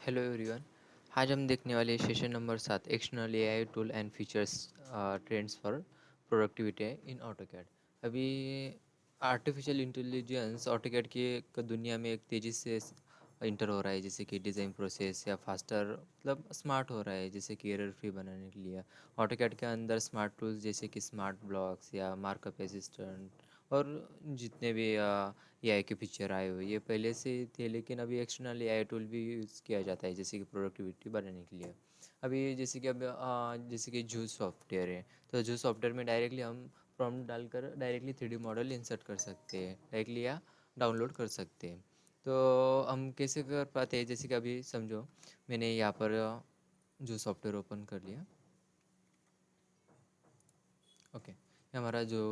Hello everyone. आज हम देखने वाले session number 7 external AI tool and features trends for productivity in AutoCAD. अभी आर्टिफिशियल इंटेलिजेंस ऑटोकैड की एक दुनिया में एक तेज़ी से इंटर हो रहा है, जैसे कि डिज़ाइन प्रोसेस या फास्टर मतलब स्मार्ट हो रहा है, जैसे कि एरर फ्री बनाने के लिए ऑटोकैड के अंदर स्मार्ट टूल्स जैसे कि स्मार्ट ब्लॉक्स या मार्कअप असिस्टेंट और जितने भी एआई के फीचर आए हुए ये पहले से ही थे, लेकिन अभी एक्सटर्नल एआई टूल भी यूज़ किया जाता है जैसे कि प्रोडक्टिविटी बढ़ाने के लिए। अभी जैसे कि अब जैसे कि जूस सॉफ्टवेयर है, तो जूस सॉफ्टवेयर में डायरेक्टली हम प्रॉम्प्ट डालकर डायरेक्टली 3D मॉडल इंसर्ट कर सकते हैं डायरेक्टली या डाउनलोड कर सकते हैं। तो हम कैसे कर पाते हैं, जैसे कि अभी समझो मैंने यहाँ पर जो सॉफ्टवेयर ओपन कर लिया। ओके, ये हमारा जो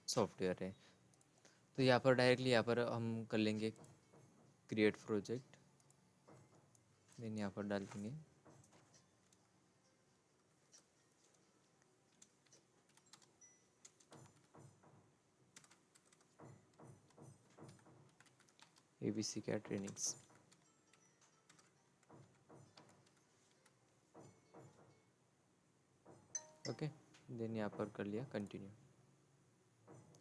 सॉफ्टवेयर है, तो यहाँ पर डायरेक्टली यहाँ पर हम कर लेंगे क्रिएट प्रोजेक्ट, देन यहाँ पर डाल देंगे ABC क्या ट्रेनिंग्स। ओके, देन यहाँ पर कर लिया कंटिन्यू।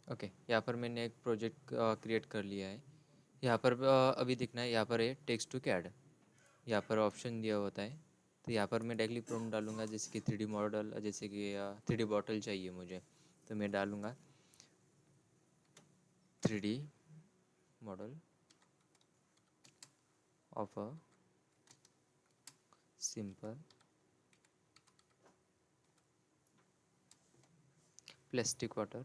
ओके, यहाँ पर मैंने एक प्रोजेक्ट क्रिएट कर लिया है। यहाँ पर अभी दिखना है, यहाँ पर है टेक्स्ट टू कैड, यहाँ पर ऑप्शन दिया होता है। तो यहाँ पर मैं डायरेक्टली प्रॉम्प्ट डालूंगा जैसे कि 3D मॉडल, जैसे कि 3D बॉटल चाहिए मुझे, तो मैं डालूंगा 3D model of a simple plastic water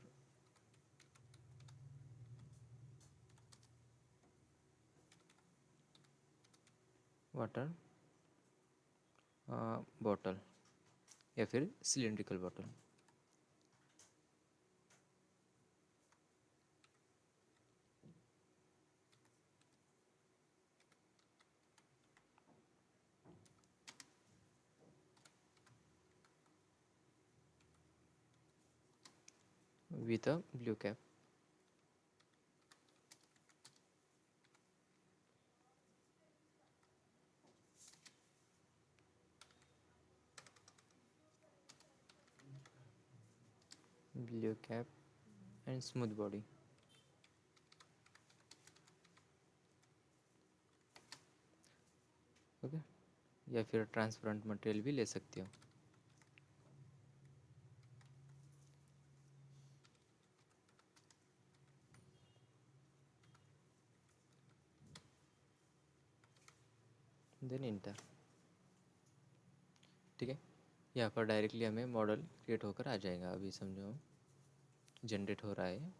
water bottle या फिर cylindrical bottle. With a blue cap. Blue cap and smooth body. Okay, या फिर ट्रांसपेरेंट मटेरियल भी ले सकते हो। Then enter. ठीक है, यहाँ पर डायरेक्टली हमें मॉडल क्रिएट होकर आ जाएगा। अभी समझो जनरेट हो रहा है।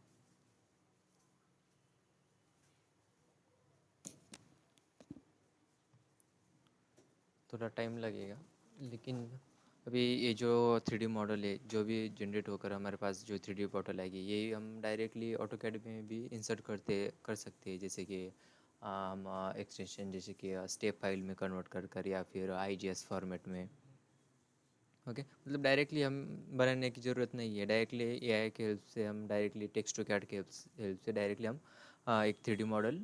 थोड़ा टाइम लगेगा, लेकिन अभी ये जो 3D मॉडल है जो भी जनरेट होकर हमारे पास जो 3D मॉडल आएगी, ये हम डायरेक्टली ऑटोकैड में भी इंसर्ट कर सकते हैं, जैसे कि हम एक्सटेंशन जैसे कि स्टेप फाइल में कन्वर्ट कर या फिर IGS फॉर्मेट में। ओके, मतलब डायरेक्टली हम बनाने की ज़रूरत नहीं है, डायरेक्टली एआई के हेल्प से हम डायरेक्टली टेक्स्ट टू कैड के हेल्प से डायरेक्टली हम एक 3D मॉडल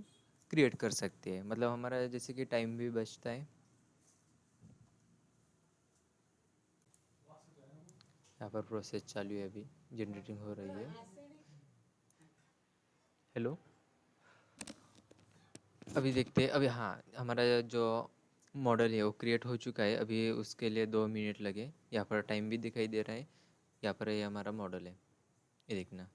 क्रिएट कर सकते हैं। मतलब हमारा जैसे कि टाइम भी बचता है। यहाँ पर प्रोसेस चालू है, अभी जनरेटिंग हो रही है। हेलो, अभी देखते हैं। अभी हाँ, हमारा जो मॉडल है वो क्रिएट हो चुका है। अभी उसके लिए 2 मिनट लगे। यहाँ पर टाइम भी दिखाई दे रहा है। यहाँ पर ये हमारा मॉडल है, ये देखना।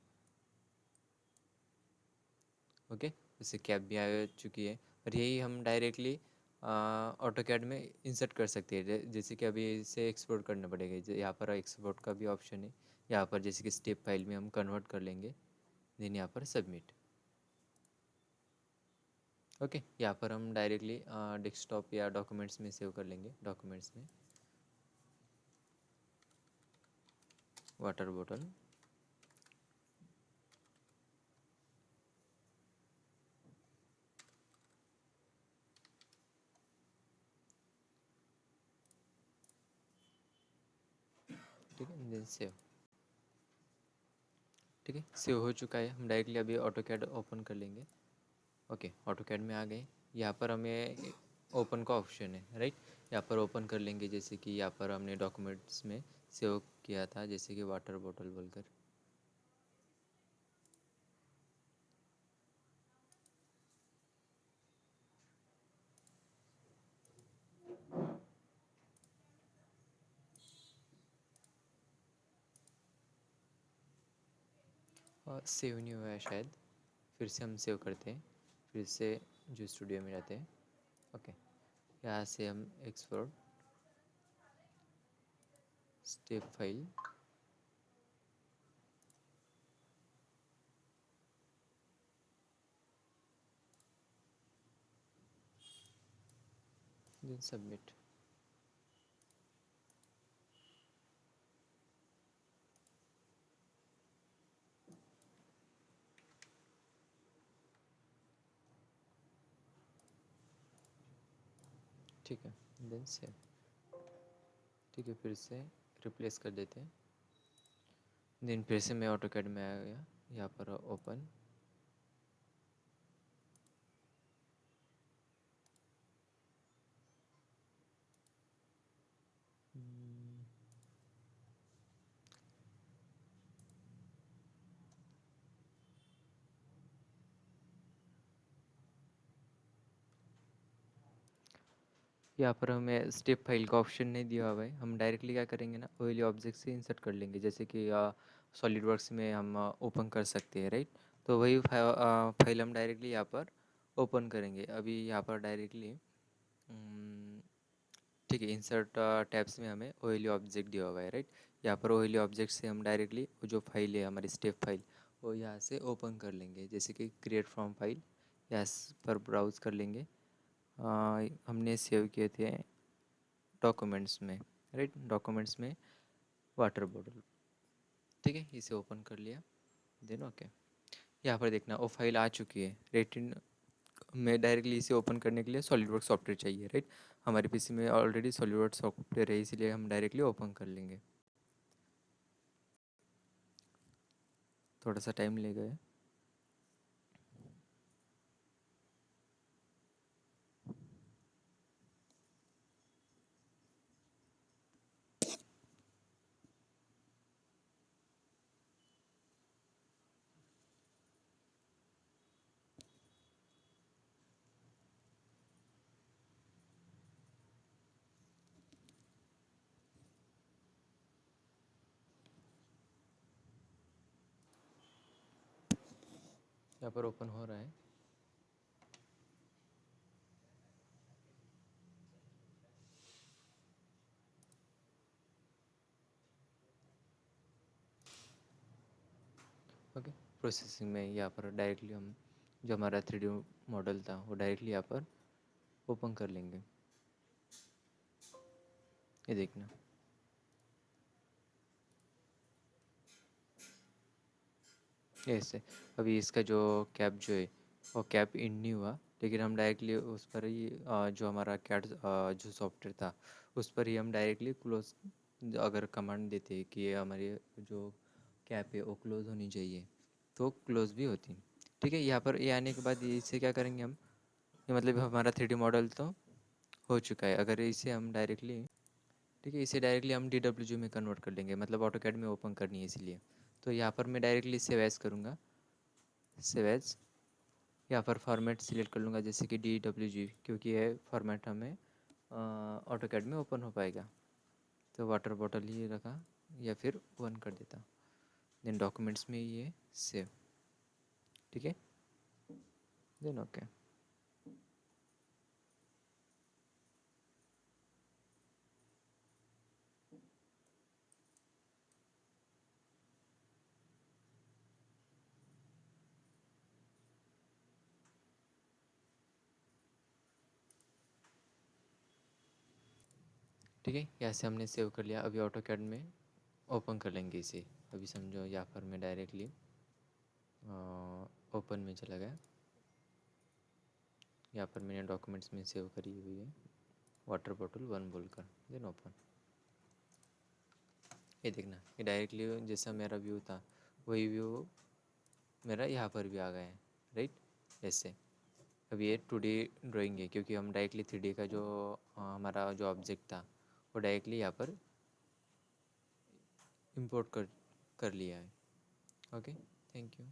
ओके, जैसे कैप भी आ चुकी है, और यही हम डायरेक्टली ऑटोकैड में इंसर्ट कर सकते हैं। जैसे कि अभी इसे एक्सपोर्ट करना पड़ेगा, यहाँ पर एक्सपोर्ट का भी ऑप्शन है। यहाँ पर जैसे कि स्टेप फाइल में हम कन्वर्ट कर लेंगे, देन यहाँ पर सबमिट। ओके, यहाँ पर हम डायरेक्टली डेस्कटॉप या डॉक्यूमेंट्स में सेव कर लेंगे। डॉक्यूमेंट्स में वाटर बॉटल, ठीक है, देन सेव। ठीक है, सेव हो चुका है। हम डायरेक्टली अभी ऑटोकैड ओपन कर लेंगे। ओके, ऑटोकैड में आ गए। यहाँ पर हमें ओपन का ऑप्शन है, राइट। यहाँ पर ओपन कर लेंगे, जैसे कि यहाँ पर हमने डॉक्यूमेंट्स में सेव किया था, जैसे कि वाटर बॉटल बोलकर। और सेव नहीं हुआ है शायद, फिर से हम सेव करते हैं, फिर से जो स्टूडियो में जाते हैं। ओके, यहाँ से हम export step file, then submit. ठीक है, देन सेव। ठीक है, फिर से रिप्लेस कर देते हैं। देन फिर से मैं ऑटोकैड में आ गया, यहाँ पर ओपन। यहाँ पर हमें स्टेप फाइल का ऑप्शन नहीं दिया हुआ है, हम डायरेक्टली क्या करेंगे ना, ओएलई ऑब्जेक्ट से इंसर्ट कर लेंगे, जैसे कि सॉलिड वर्क्स में हम ओपन कर सकते हैं, राइट। तो वही फाइल हम डायरेक्टली यहाँ पर ओपन करेंगे। अभी यहाँ पर डायरेक्टली ठीक है, इंसर्ट टैब्स में हमें ओएलई ऑब्जेक्ट दिया हुआ है, राइट। यहाँ पर ओएलई ऑब्जेक्ट से हम डायरेक्टली जो फाइल है हमारी स्टेप फाइल, वो यहाँ से ओपन कर लेंगे, जैसे कि क्रिएट फ्रॉम फाइल, यहाँ पर ब्राउज कर लेंगे। हमने सेव किए थे डॉक्यूमेंट्स में, राइट, डॉक्यूमेंट्स में वाटर बॉटल। ठीक है, इसे ओपन कर लिया, देन ओके। यहाँ पर देखना वो फाइल आ चुकी है, रेटिन में डायरेक्टली इसे ओपन करने के लिए सॉलिडवर्क्स सॉफ्टवेयर चाहिए, राइट। हमारे पीसी में ऑलरेडी सॉलिडवर्क्स सॉफ्टवेयर है, इसलिए हम डायरेक्टली ओपन कर लेंगे। थोड़ा सा टाइम लेगा है। यहाँ पर ओपन हो रहा है। ओके, प्रोसेसिंग में यहाँ पर डायरेक्टली हम जो हमारा 3D मॉडल था वो डायरेक्टली यहाँ पर ओपन कर लेंगे। ये देखना, ऐसे अभी इसका जो कैप जो है वो कैप इन नहीं हुआ, लेकिन हम डायरेक्टली उस पर ही जो हमारा कैट जो सॉफ्टवेयर था उस पर ही हम डायरेक्टली क्लोज अगर कमांड देते हैं कि ये हमारी जो कैप है वो क्लोज होनी चाहिए, तो क्लोज भी होती। ठीक है, यहाँ पर ये आने के बाद इसे क्या करेंगे हम, ये मतलब हमारा 3D मॉडल तो हो चुका है। अगर इसे हम डायरेक्टली, ठीक है, इसे डायरेक्टली हम DWG में कन्वर्ट कर लेंगे, मतलब ऑटोकैड में ओपन करनी है इसलिए। तो यहाँ पर मैं डायरेक्टली सेव एज करूँगा, सेव एज। यहाँ पर फॉर्मेट सिलेक्ट कर लूँगा, जैसे कि DWG, क्योंकि ये फॉर्मेट हमें ऑटोकैड में ओपन हो पाएगा। तो वाटर बॉटल ही रखा, या फिर वन कर देता, देन डॉक्यूमेंट्स में ये सेव। ठीक है, देन ओके। ठीक है, यहाँ से हमने सेव कर लिया। अभी ऑटोकैड में ओपन कर लेंगे इसे। अभी समझो यहाँ पर मैं डायरेक्टली ओपन में चला गया। यहाँ पर मैंने डॉक्यूमेंट्स में सेव करी हुई है वाटर बॉटल वन बोलकर, देन ओपन। ये देखना, ये डायरेक्टली जैसा मेरा व्यू था वही व्यू मेरा यहाँ पर भी आ गया है, राइट। ऐसे अब ये 2D ड्राइंग है क्योंकि हम डायरेक्टली 3D का जो हमारा जो ऑब्जेक्ट था वो डायरेक्टली यहाँ पर इंपोर्ट कर लिया है। Okay, thank you.